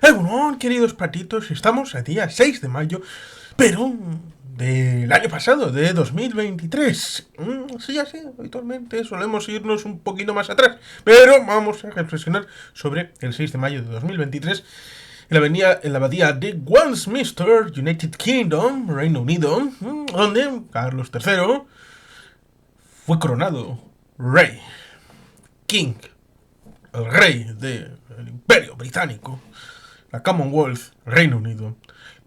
Bueno, queridos patitos, estamos a día 6 de mayo, pero del año pasado, de 2023. Sí, así, habitualmente solemos irnos un poquito más atrás, pero vamos a reflexionar sobre el 6 de mayo de 2023 en la abadía de Westminster, United Kingdom, Reino Unido, donde Carlos III fue coronado rey, king, el rey del Imperio Británico, la Commonwealth, Reino Unido,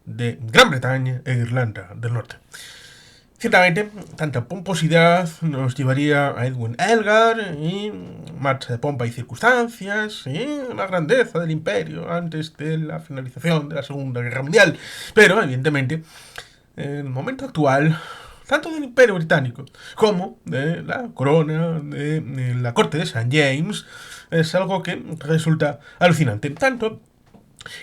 de Gran Bretaña e Irlanda del Norte. Ciertamente, tanta pomposidad nos llevaría a Edwin Elgar y marcha de pompa y circunstancias y la grandeza del imperio antes de la finalización de la Segunda Guerra Mundial. Pero, evidentemente, en el momento actual, tanto del imperio británico como de la corona de la corte de St. James, es algo que resulta alucinante. Tanto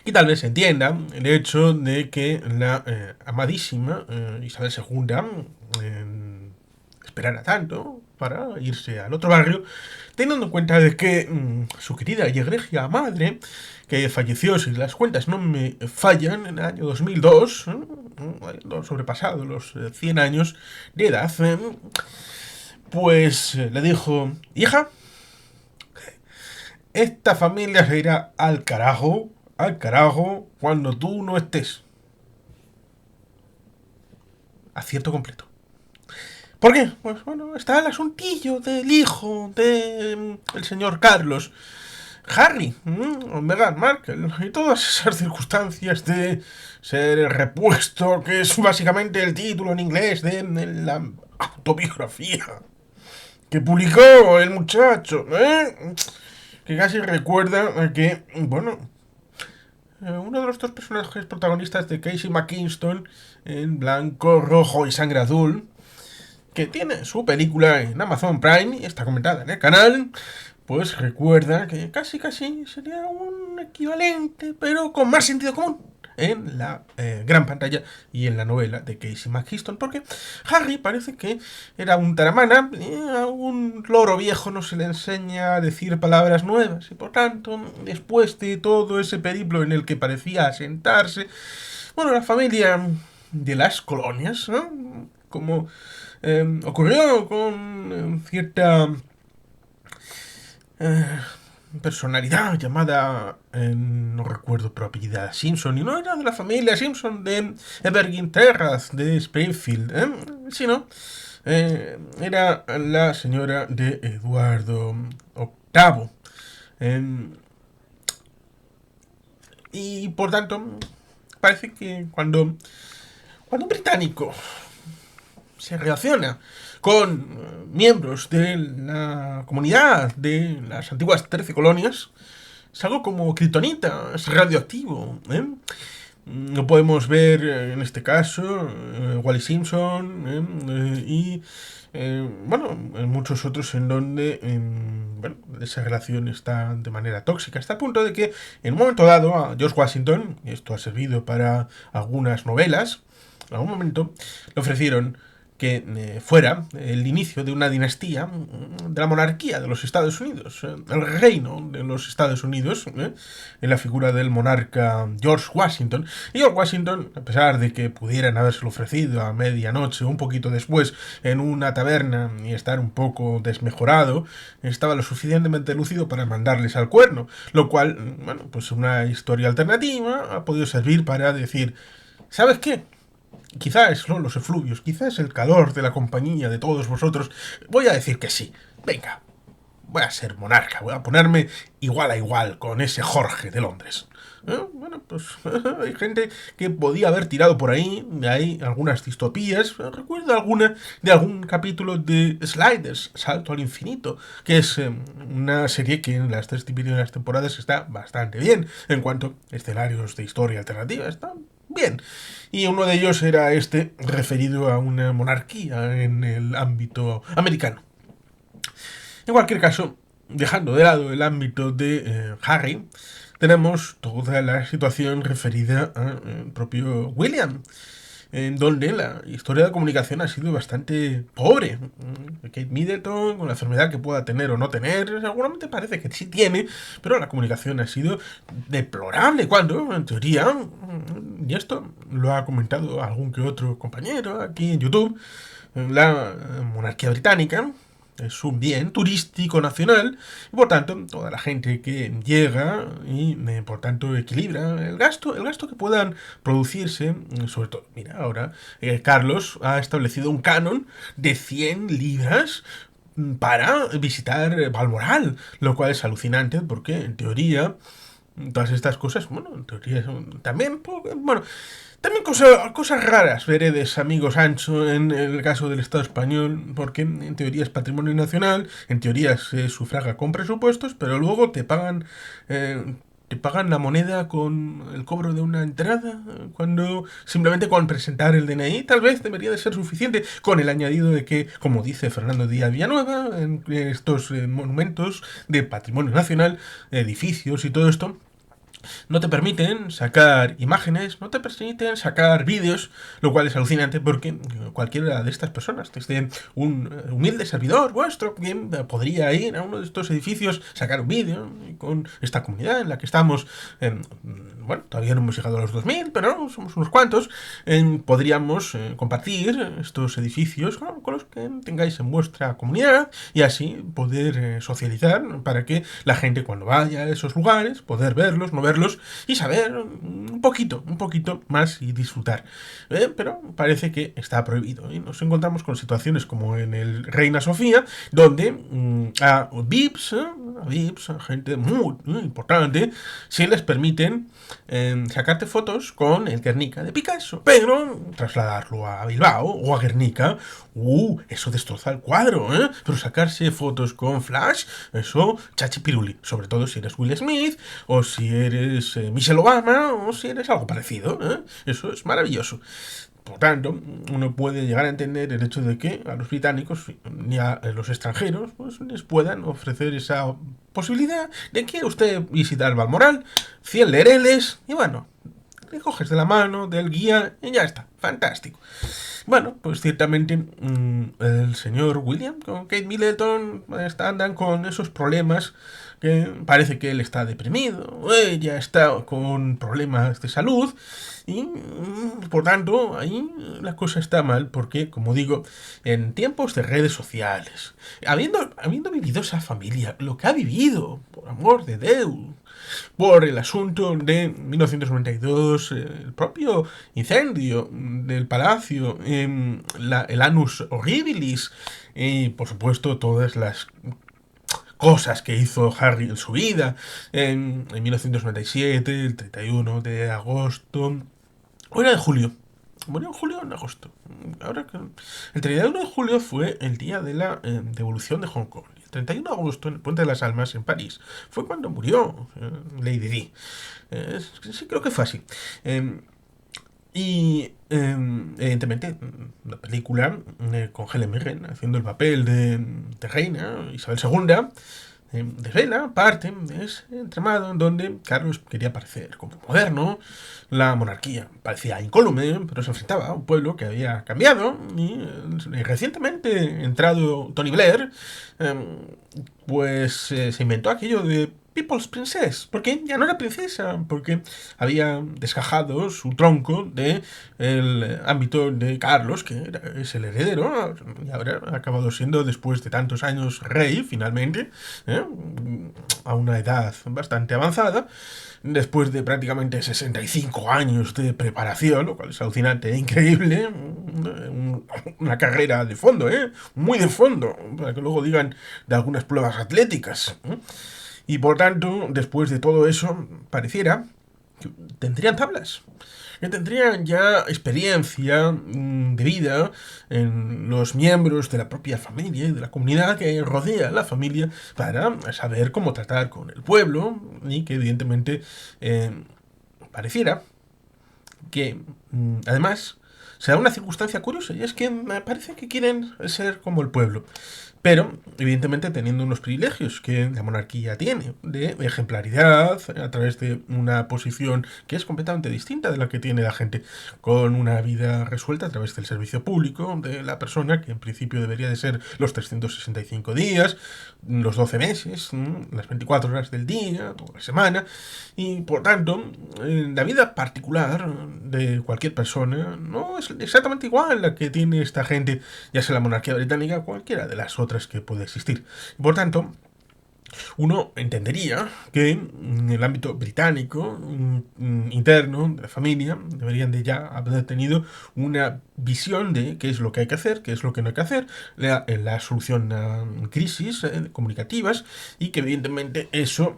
y tal vez se entienda el hecho de que la amadísima Isabel II esperara tanto para irse al otro barrio, teniendo en cuenta de que su querida y egregia madre, que falleció, si las cuentas no me fallan, en el año 2002, habiendo sobrepasado los 100 años de edad, pues le dijo: hija, esta familia se irá al carajo cuando tú no estés. Acierto completo. ¿Por qué? Pues bueno, está el asuntillo del hijo del señor Carlos, Harry, o Meghan Markle, y todas esas circunstancias de ser el repuesto, que es básicamente el título en inglés de la autobiografía que publicó el muchacho, que casi recuerda a que, bueno, uno de los dos personajes protagonistas de Casey McKinston en Blanco, Rojo y Sangre Azul, que tiene su película en Amazon Prime y está comentada en el canal, pues recuerda que casi sería un equivalente, pero con más sentido común, en la gran pantalla y en la novela de Casey McKinston, porque Harry parece que era un taramana, a un loro viejo no se le enseña a decir palabras nuevas, y por tanto, después de todo ese periplo en el que parecía asentarse, bueno, la familia de las colonias, ¿no? Como ocurrió con cierta personalidad llamada, no recuerdo por apellida, Simpson, y no era de la familia Simpson de Evergreen Terrace de Springfield, sino era la señora de Eduardo VIII. Y por tanto, parece que cuando un británico se relaciona con miembros de la comunidad de las antiguas 13 colonias, es algo como kriptonita, es radioactivo. Lo podemos ver en este caso, Wally Simpson, y bueno, en muchos otros en donde bueno, esa relación está de manera tóxica, hasta el punto de que en un momento dado a George Washington, y esto ha servido para algunas novelas, en algún momento le ofrecieron que fuera el inicio de una dinastía de la monarquía de los Estados Unidos, el reino de los Estados Unidos, en la figura del monarca George Washington. Y George Washington, a pesar de que pudieran habérselo ofrecido a medianoche o un poquito después en una taberna y estar un poco desmejorado, estaba lo suficientemente lúcido para mandarles al cuerno, lo cual, bueno, pues una historia alternativa ha podido servir para decir: ¿sabes qué? Quizás son los efluvios, quizás el calor de la compañía de todos vosotros. Voy a decir que sí. Venga, voy a ser monarca, voy a ponerme igual a igual con ese Jorge de Londres. Bueno, pues hay gente que podía haber tirado por ahí, hay algunas distopías. Recuerdo alguna de algún capítulo de Sliders, Salto al Infinito, que es una serie que en las 3 primeras temporadas está bastante bien en cuanto a escenarios de historia alternativa. Está bien. Y uno de ellos era este, referido a una monarquía en el ámbito americano. En cualquier caso, dejando de lado el ámbito de Harry, tenemos toda la situación referida al propio William. en donde la historia de comunicación ha sido bastante pobre. Kate Middleton, con la enfermedad que pueda tener o no tener, seguramente parece que sí tiene, pero la comunicación ha sido deplorable cuando, en teoría, y esto lo ha comentado algún que otro compañero aquí en YouTube, la monarquía británica es un bien turístico nacional y por tanto toda la gente que llega y por tanto equilibra el gasto que puedan producirse, sobre todo, mira, ahora Carlos ha establecido un canon de 100 libras para visitar Balmoral, lo cual es alucinante porque en teoría todas estas cosas, bueno, en teoría son también, bueno, también cosas raras, veredes, amigo Sancho, en el caso del Estado español, porque en teoría es patrimonio nacional, en teoría se sufraga con presupuestos, pero luego te pagan la moneda con el cobro de una entrada, cuando simplemente con presentar el DNI tal vez debería de ser suficiente, con el añadido de que, como dice Fernando Díaz Villanueva, en estos monumentos de patrimonio nacional, edificios y todo esto, no te permiten sacar imágenes, no te permiten sacar vídeos, lo cual es alucinante porque cualquiera de estas personas, desde un humilde servidor vuestro, bien, podría ir a uno de estos edificios, sacar un vídeo con esta comunidad en la que estamos, bueno, todavía no hemos llegado a los 2000, pero somos unos cuantos, podríamos compartir estos edificios con los que tengáis en vuestra comunidad y así poder socializar para que la gente cuando vaya a esos lugares, poder verlos, no verlos y saber un poquito más y disfrutar. Pero parece que está prohibido y nos encontramos con situaciones como en el Reina Sofía, donde a VIPs, a gente muy importante, se les permiten sacarte fotos con el Guernica de Picasso, pero trasladarlo a Bilbao o a Guernica, eso destroza el cuadro, ¿eh? Pero sacarse fotos con flash, eso chachi piruli, sobre todo si eres Will Smith, o si eres Michelle Obama, o si eres algo parecido, ¿eh? Eso es maravilloso. Por tanto, uno puede llegar a entender el hecho de que a los británicos ni a los extranjeros pues, les puedan ofrecer esa posibilidad de que usted visite el Balmoral, 100 lereles y bueno, le coges de la mano del guía y ya está, fantástico. Bueno, pues ciertamente el señor William con Kate Middleton andan con esos problemas que parece que él está deprimido, ella está con problemas de salud y por tanto ahí la cosa está mal porque, como digo, en tiempos de redes sociales, habiendo vivido esa familia, lo que ha vivido, por amor de Dios, por el asunto de 1992, el propio incendio del palacio, el Annus Horribilis y por supuesto todas las cosas que hizo Harry en su vida en 1997, el 31 de agosto, o era de julio. Murió en julio o en agosto. Ahora que el 31 de julio fue el día de la devolución de Hong Kong. El 31 de agosto, en el Puente de las Almas, en París, fue cuando murió Lady Di. Sí, creo que fue así. Y evidentemente la película con Helen Mirren haciendo el papel de reina Isabel II desvela parte de ese entramado en donde Carlos quería parecer como moderno, la monarquía parecía incólume, pero se enfrentaba a un pueblo que había cambiado y recientemente entrado Tony Blair, pues se inventó aquello de People's Princess, porque ya no era princesa, porque había desgajado su tronco de el ámbito de Carlos, que es el heredero, y ahora ha acabado siendo, después de tantos años, rey, finalmente, a una edad bastante avanzada, después de prácticamente 65 años de preparación, lo cual es alucinante e increíble, una carrera de fondo, muy de fondo, para que luego digan de algunas pruebas atléticas. Y por tanto, después de todo eso, pareciera que tendrían tablas, que tendrían ya experiencia de vida en los miembros de la propia familia y de la comunidad que rodea a la familia para saber cómo tratar con el pueblo y que evidentemente pareciera que además se da una circunstancia curiosa y es que me parece que quieren ser como el pueblo. pero evidentemente teniendo unos privilegios que la monarquía tiene, de ejemplaridad, a través de una posición que es completamente distinta de la que tiene la gente, con una vida resuelta a través del servicio público de la persona, que en principio debería de ser los 365 días, los 12 meses, las 24 horas del día, toda la semana, y por tanto, la vida particular de cualquier persona no es exactamente igual a la que tiene esta gente, ya sea la monarquía británica o cualquiera de las otras que puede existir. Por tanto, uno entendería que en el ámbito británico, interno, de la familia, deberían de ya haber tenido una visión de qué es lo que hay que hacer, qué es lo que no hay que hacer, la solución a crisis comunicativas, y que evidentemente eso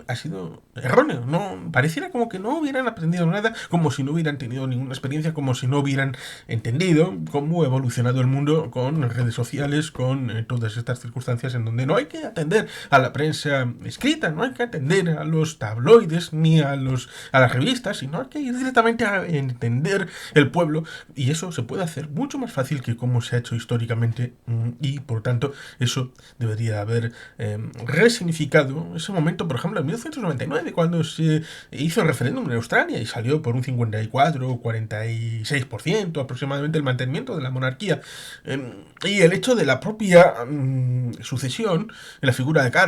ha sido erróneo. No pareciera como que no hubieran aprendido nada, como si no hubieran tenido ninguna experiencia, como si no hubieran entendido cómo ha evolucionado el mundo con redes sociales, con todas estas circunstancias en donde no hay que atender a la prensa escrita, no hay que atender a los tabloides ni a las revistas, sino hay que ir directamente a entender el pueblo, y eso se puede hacer mucho más fácil que como se ha hecho históricamente, y por tanto eso debería haber resignificado ese momento, por ejemplo en 1999, cuando se hizo el referéndum en Australia y salió por un 54 o 46% aproximadamente el mantenimiento de la monarquía, y el hecho de la propia sucesión en la figura de Carlos.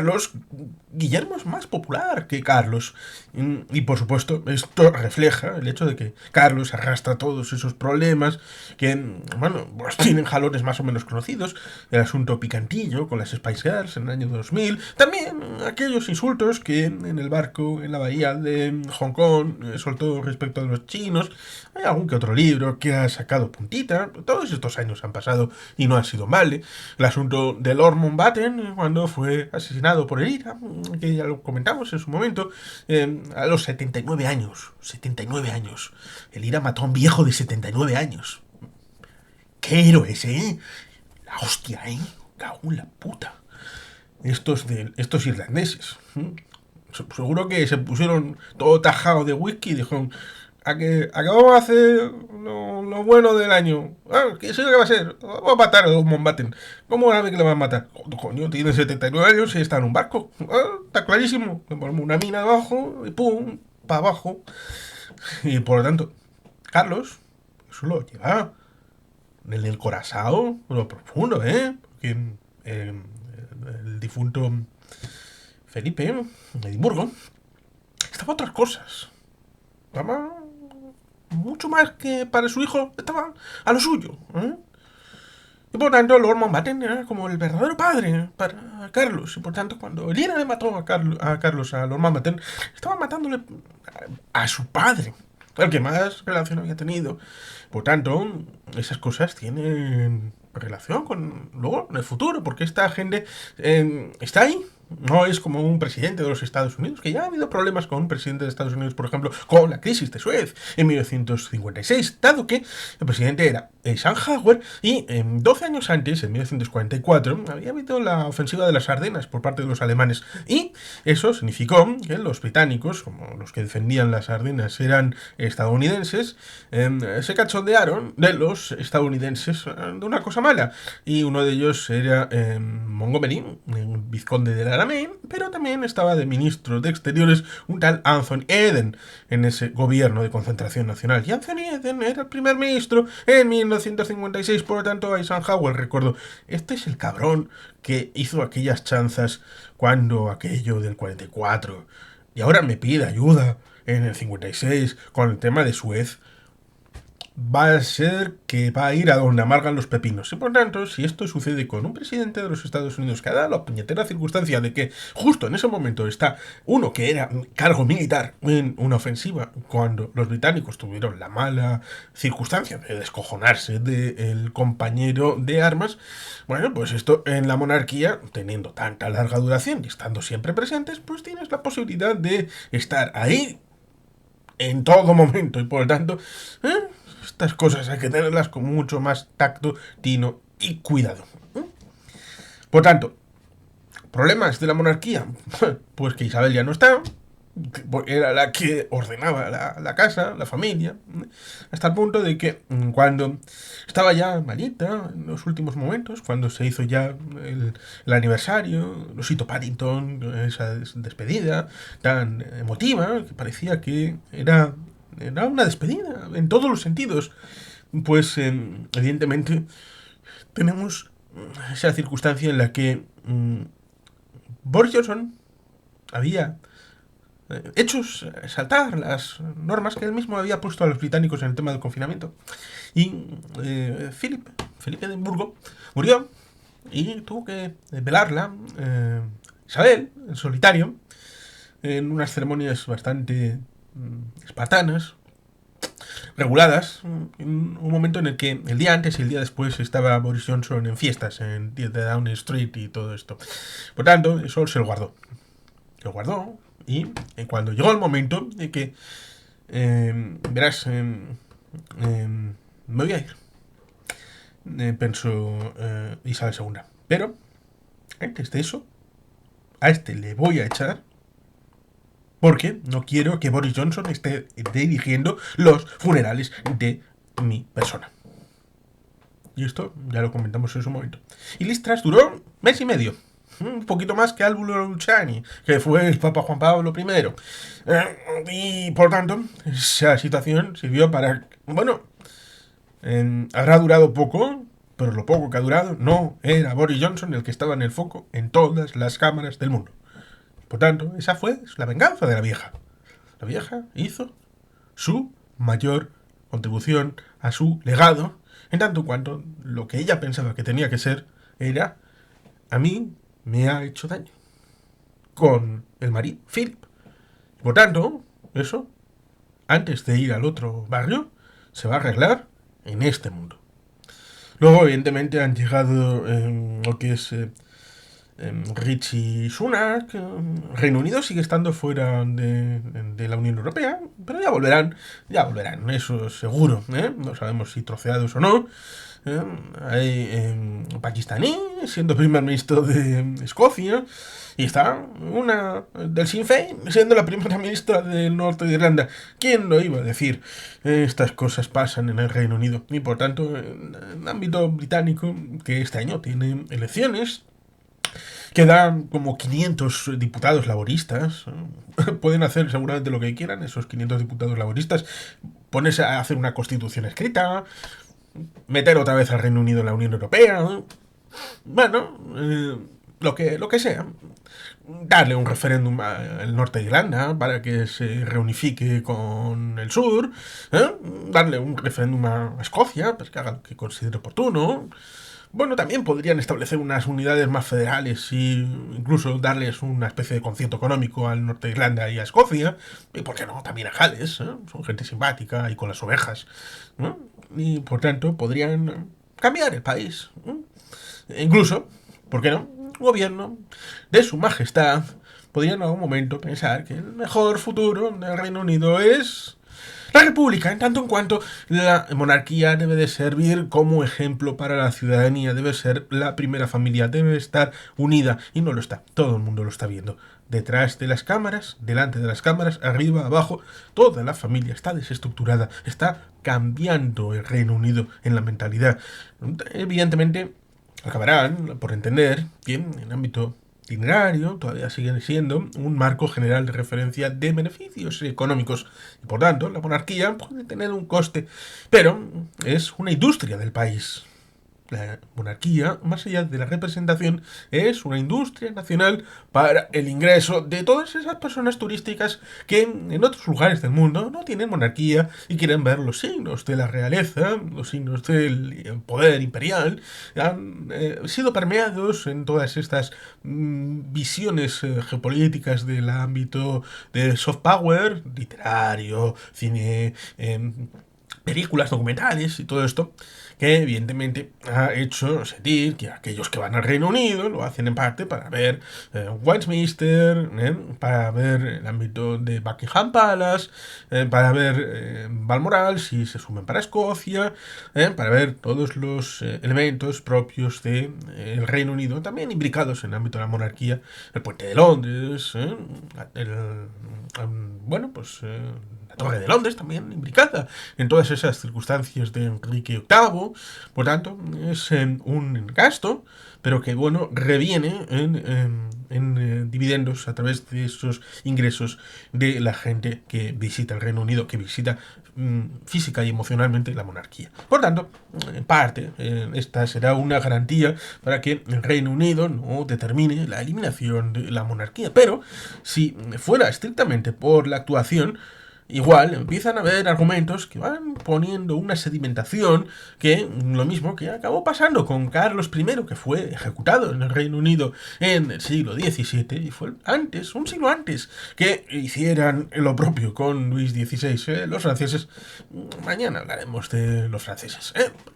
Guillermo es más popular que Carlos, y por supuesto esto refleja el hecho de que Carlos arrastra todos esos problemas que, bueno, pues tienen jalones más o menos conocidos: el asunto picantillo con las Spice Girls en el año 2000, también aquellos insultos que en el barco en la bahía de Hong Kong soltó respecto a los chinos. Hay algún que otro libro que ha sacado puntita. Todos estos años han pasado y no ha sido mal. El asunto de Lord Mountbatten, cuando fue asesinado por el IRA, que ya lo comentamos en su momento, a los 79 años. 79 años. El IRA mató a un viejo de 79 años. ¡Qué héroes, eh! La hostia, eh. Cago en la puta. Estos irlandeses. Seguro que se pusieron todo tajado de whisky y dijeron: a que vamos a hacer lo bueno del año. ¿Qué es lo que va a ser? Vamos a matar a los Mountbatten. ¿Cómo sabe que le van a matar? Coño, tiene 79 años y está en un barco. Está clarísimo. Le ponemos una mina debajo y pum, para abajo. Y por lo tanto, Carlos, eso lo lleva en el corazón, en lo profundo, ¿eh? Porque el difunto Felipe, de Edimburgo, estaba otras cosas. Estaba mucho más que para su hijo, estaba a lo suyo, ¿eh? Y por tanto, Lord Mountbatten era como el verdadero padre para Carlos. Y por tanto, cuando el IRA le mató a Lord Mountbatten, estaba matándole a su padre, el que más relación había tenido. Por tanto, esas cosas tienen relación con luego en el futuro, porque esta gente está ahí. No es como un presidente de los Estados Unidos, que ya ha habido problemas con un presidente de Estados Unidos, por ejemplo, con la crisis de Suez en 1956, dado que el presidente era Eisenhower, y 12 años antes, en 1944, había habido la ofensiva de las Ardenas por parte de los alemanes, y eso significó que los británicos, como los que defendían las Ardenas eran estadounidenses, se cachondearon de los estadounidenses de una cosa mala, y uno de ellos era Montgomery, vizconde de la Alamein, pero también estaba de ministro de Exteriores un tal Anthony Eden en ese gobierno de concentración nacional. Y Anthony Eden era el primer ministro en 1956, por lo tanto Eisenhower recordó: este es el cabrón que hizo aquellas chanzas cuando aquello del 44, y ahora me pide ayuda en el 56 con el tema de Suez. Va a ser que va a ir a donde amargan los pepinos. Y por tanto, si esto sucede con un presidente de los Estados Unidos que ha dado la puñetera circunstancia de que justo en ese momento está uno que era cargo militar en una ofensiva, cuando los británicos tuvieron la mala circunstancia de descojonarse del compañero de armas, bueno, pues esto en la monarquía, teniendo tanta larga duración y estando siempre presentes, pues tienes la posibilidad de estar ahí en todo momento, y por lo tanto, estas cosas hay que tenerlas con mucho más tacto, tino y cuidado. Por tanto, ¿problemas de la monarquía? Pues que Isabel ya no está, era la que ordenaba la casa, la familia, hasta el punto de que cuando estaba ya malita, en los últimos momentos, cuando se hizo ya el aniversario, Osito Paddington, esa despedida tan emotiva, que parecía que era una despedida en todos los sentidos, pues evidentemente tenemos esa circunstancia en la que Boris Johnson había hechos saltar las normas que él mismo había puesto a los británicos en el tema del confinamiento. Y Felipe de Edimburgo, murió y tuvo que velarla Isabel, en solitario, en unas ceremonias bastante espartanas, reguladas, en un momento en el que el día antes y el día después estaba Boris Johnson en fiestas en de Downing Street y todo esto. Por tanto, eso se lo guardó. Lo guardó y cuando llegó el momento de que, verás, me voy a ir, pensó Isabel II. Pero, antes de eso, a este le voy a echar porque no quiero que Boris Johnson esté dirigiendo los funerales de mi persona. Y esto ya lo comentamos en su momento. Y Liz Truss duró mes y medio. Un poquito más que Álvaro Luciani, que fue el Papa Juan Pablo I. Y por tanto, esa situación sirvió para... Bueno, habrá durado poco, pero lo poco que ha durado no era Boris Johnson el que estaba en el foco en todas las cámaras del mundo. Por tanto, esa fue la venganza de la vieja. La vieja hizo su mayor contribución a su legado, en tanto cuanto lo que ella pensaba que tenía que ser era: a mí me ha hecho daño con el marido Philip. Por tanto, eso, antes de ir al otro barrio, se va a arreglar en este mundo. Luego, evidentemente, han llegado lo que es Rishi Sunak. Reino Unido sigue estando fuera de la Unión Europea, pero ya volverán, eso seguro, no sabemos si troceados o no. Hay pakistaní siendo primer ministro de Escocia, y está una del Sinn Féin siendo la primera ministra del norte de Irlanda. ¿Quién lo iba a decir? Estas cosas pasan en el Reino Unido, y por tanto, en el ámbito británico, que este año tiene elecciones, quedan como 500 diputados laboristas. Pueden hacer seguramente lo que quieran esos 500 diputados laboristas. Ponerse a hacer una constitución escrita, meter otra vez al Reino Unido en la Unión Europea. Bueno, lo que sea. Darle un referéndum al norte de Irlanda para que se reunifique con el sur. Darle un referéndum a Escocia para que haga lo que considere oportuno. Bueno, también podrían establecer unas unidades más federales y incluso darles una especie de concierto económico al norte de Irlanda y a Escocia. Y por qué no, también a Gales. Son gente simpática y con las ovejas. Y por tanto podrían cambiar el país. Incluso, ¿por qué no? Un gobierno de su majestad podría en algún momento pensar que el mejor futuro del Reino Unido es la república, en tanto en cuanto la monarquía debe de servir como ejemplo para la ciudadanía, debe ser la primera familia, debe estar unida, y no lo está, todo el mundo lo está viendo. Detrás de las cámaras, delante de las cámaras, arriba, abajo, toda la familia está desestructurada, está cambiando el Reino Unido en la mentalidad. Evidentemente, acabarán por entender que en el ámbito itinerario todavía sigue siendo un marco general de referencia de beneficios económicos, y por tanto la monarquía puede tener un coste, pero es una industria del país. La monarquía, más allá de la representación, es una industria nacional para el ingreso de todas esas personas turísticas que en otros lugares del mundo no tienen monarquía y quieren ver los signos de la realeza, los signos del poder imperial. Han sido permeados en todas estas visiones geopolíticas del ámbito de soft power, literario, cine, películas, documentales y todo esto, que evidentemente ha hecho sentir que aquellos que van al Reino Unido lo hacen en parte para ver Westminster, para ver el ámbito de Buckingham Palace, para ver Balmoral, si se sumen para Escocia, para ver todos los elementos propios del Reino Unido, también imbricados en el ámbito de la monarquía, el Puente de Londres, bueno, pues la Torre de Londres también imbricada en todas esas circunstancias de Enrique VIII. Por tanto, es un gasto, pero que, bueno, reviene en dividendos a través de esos ingresos de la gente que visita el Reino Unido, que visita física y emocionalmente la monarquía. Por tanto, en parte, esta será una garantía para que el Reino Unido no determine la eliminación de la monarquía. Pero, si fuera estrictamente por la actuación, igual empiezan a haber argumentos que van poniendo una sedimentación, que lo mismo que acabó pasando con Carlos I, que fue ejecutado en el Reino Unido en el siglo XVII, y fue antes, un siglo antes, que hicieran lo propio con Luis XVI, los franceses. Mañana hablaremos de los franceses.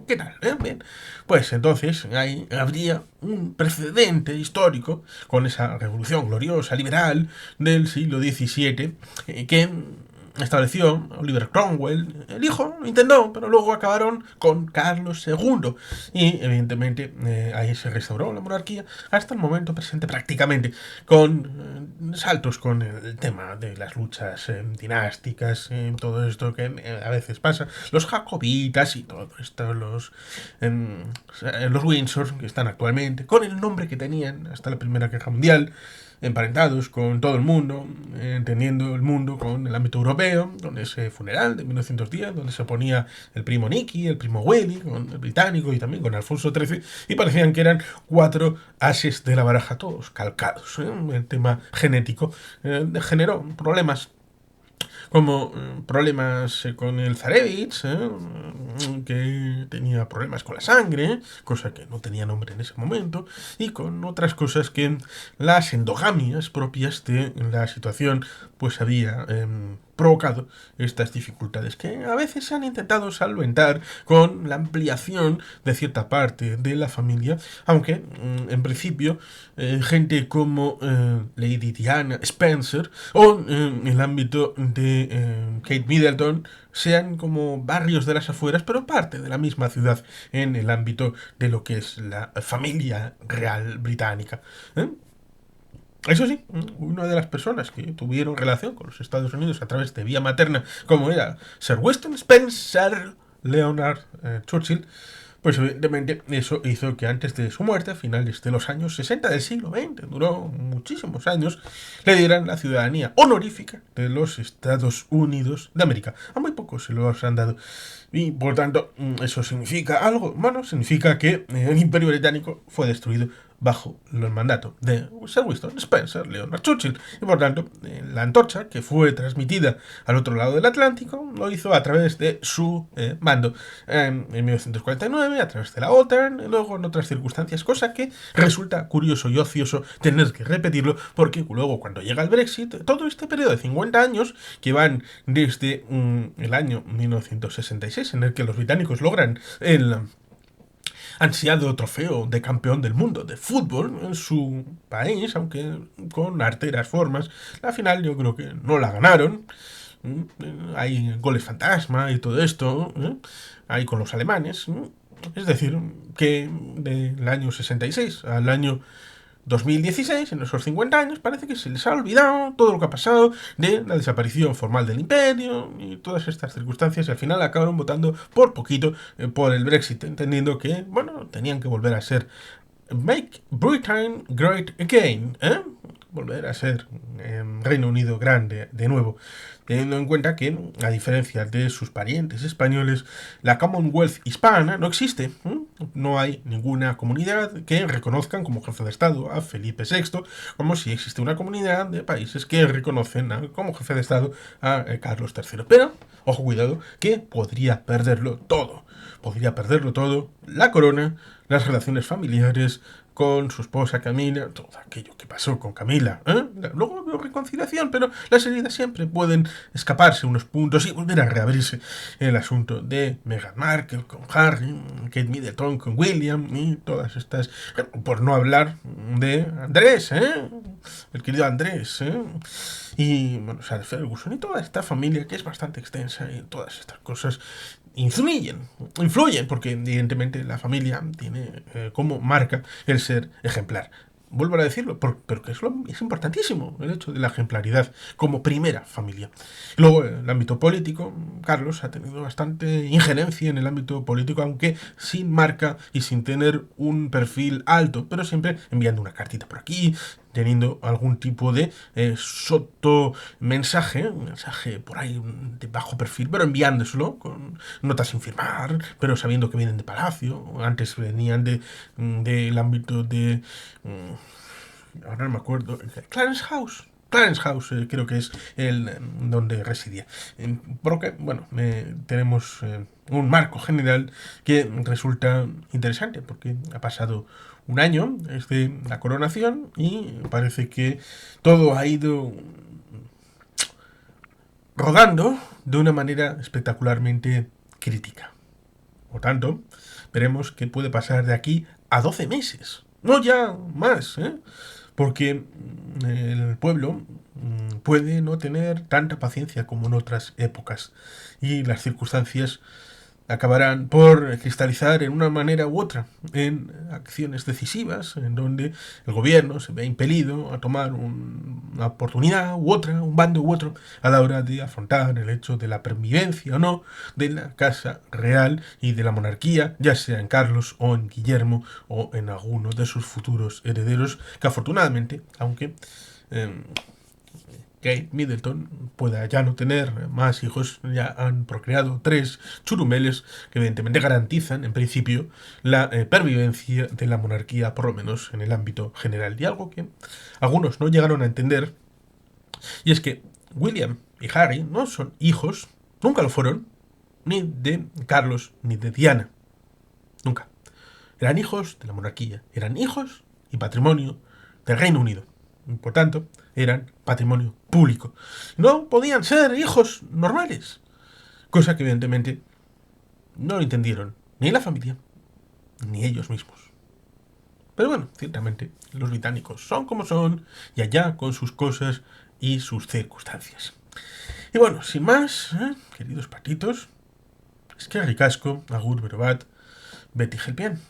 ¿Qué tal? Bien. Pues entonces ahí habría un precedente histórico con esa revolución gloriosa, liberal del siglo XVII, que estableció Oliver Cromwell. El hijo lo intentó, pero luego acabaron con Carlos II. Y evidentemente ahí se restauró la monarquía hasta el momento presente prácticamente, con saltos con el tema de las luchas dinásticas, todo esto que a veces pasa, los jacobitas y todo esto, los Windsor, que están actualmente, con el nombre que tenían hasta la Primera Guerra Mundial, emparentados con todo el mundo, entendiendo el mundo con el ámbito europeo, con ese funeral de 1910, donde se ponía el primo Nicky, el primo Willy, con el británico y también con Alfonso XIII, y parecían que eran 4 ases de la baraja, todos calcados. El tema genético generó problemas, como problemas con el Zarevich, que tenía problemas con la sangre, cosa que no tenía nombre en ese momento, y con otras cosas que las endogamias propias de la situación pues había provocado estas dificultades, que a veces se han intentado solventar con la ampliación de cierta parte de la familia, aunque en principio gente como Lady Diana Spencer o el ámbito de Kate Middleton sean como barrios de las afueras, pero parte de la misma ciudad en el ámbito de lo que es la familia real británica. Eso sí, una de las personas que tuvieron relación con los Estados Unidos a través de vía materna, como era Sir Winston Spencer Leonard Churchill, pues evidentemente eso hizo que antes de su muerte, a finales de los años 60 del siglo XX, duró muchísimos años, le dieran la ciudadanía honorífica de los Estados Unidos de América. A muy pocos se los han dado. Y por tanto, eso significa algo. Bueno, significa que el Imperio Británico fue destruido bajo el mandato de Sir Winston Spencer Leonard Churchill. Y por tanto, la antorcha que fue transmitida al otro lado del Atlántico lo hizo a través de su mando en 1949, a través de la OTAN, y luego en otras circunstancias, cosa que resulta curioso y ocioso tener que repetirlo, porque luego cuando llega el Brexit, todo este periodo de 50 años que van desde el año 1966, en el que los británicos logran el ansiado trofeo de campeón del mundo de fútbol en su país, aunque con arteras formas. La final yo creo que no la ganaron. Hay goles fantasma y todo esto. Ahí con los alemanes. Es decir, que del año 66 al año 2016, en esos 50 años, parece que se les ha olvidado todo lo que ha pasado de la desaparición formal del imperio y todas estas circunstancias, y al final acabaron votando por poquito por el Brexit, entendiendo que, bueno, tenían que volver a ser Make Britain Great Again, volver a ser Reino Unido grande de nuevo, teniendo en cuenta que, a diferencia de sus parientes españoles, la Commonwealth hispana no existe. No hay ninguna comunidad que reconozcan como jefe de Estado a Felipe VI, como si existe una comunidad de países que reconocen como jefe de Estado a Carlos III. Pero, ojo, cuidado, que podría perderlo todo. Podría perderlo todo, la corona, las relaciones familiares con su esposa Camila, todo aquello que pasó con Camila. Luego hubo reconciliación, pero las heridas siempre pueden escaparse unos puntos y volver a reabrirse el asunto de Meghan Markle con Harry, Kate Middleton con William y todas estas... Por no hablar de Andrés, el querido Andrés, y bueno, Sir Ferguson y toda esta familia que es bastante extensa y todas estas cosas influyen, porque evidentemente la familia tiene como marca el ser ejemplar. Vuelvo a decirlo, pero que es importantísimo el hecho de la ejemplaridad como primera familia. Luego, en el ámbito político, Carlos ha tenido bastante injerencia en el ámbito político, aunque sin marca y sin tener un perfil alto, pero siempre enviando una cartita por aquí, teniendo algún tipo de soto mensaje, un mensaje por ahí de bajo perfil, pero enviándoselo con notas sin firmar, pero sabiendo que vienen de Palacio. Antes venían del ámbito de... ahora no me acuerdo. Clarence House. Clarence House creo que es el donde residía. Porque, bueno, tenemos un marco general que resulta interesante, porque ha pasado un año desde la coronación y parece que todo ha ido rodando de una manera espectacularmente crítica. Por tanto, veremos qué puede pasar de aquí a 12 meses. No ya más, porque el pueblo puede no tener tanta paciencia como en otras épocas y las circunstancias acabarán por cristalizar en una manera u otra en acciones decisivas en donde el gobierno se ve impelido a tomar una oportunidad u otra, un bando u otro, a la hora de afrontar el hecho de la pervivencia o no de la Casa Real y de la monarquía, ya sea en Carlos o en Guillermo o en alguno de sus futuros herederos, que afortunadamente, aunque Kate Middleton pueda ya no tener más hijos, ya han procreado 3 churumeles que evidentemente garantizan, en principio, la pervivencia de la monarquía, por lo menos en el ámbito general. Y algo que algunos no llegaron a entender, y es que William y Harry no son hijos, nunca lo fueron, ni de Carlos ni de Diana. Nunca. Eran hijos de la monarquía, eran hijos y patrimonio del Reino Unido. Por tanto, eran patrimonio público. No podían ser hijos normales. Cosa que evidentemente no lo entendieron ni la familia, ni ellos mismos. Pero bueno, ciertamente los británicos son como son y allá con sus cosas y sus circunstancias. Y bueno, sin más, queridos patitos, es que ricasco, agur, berobat, Betty Helpian.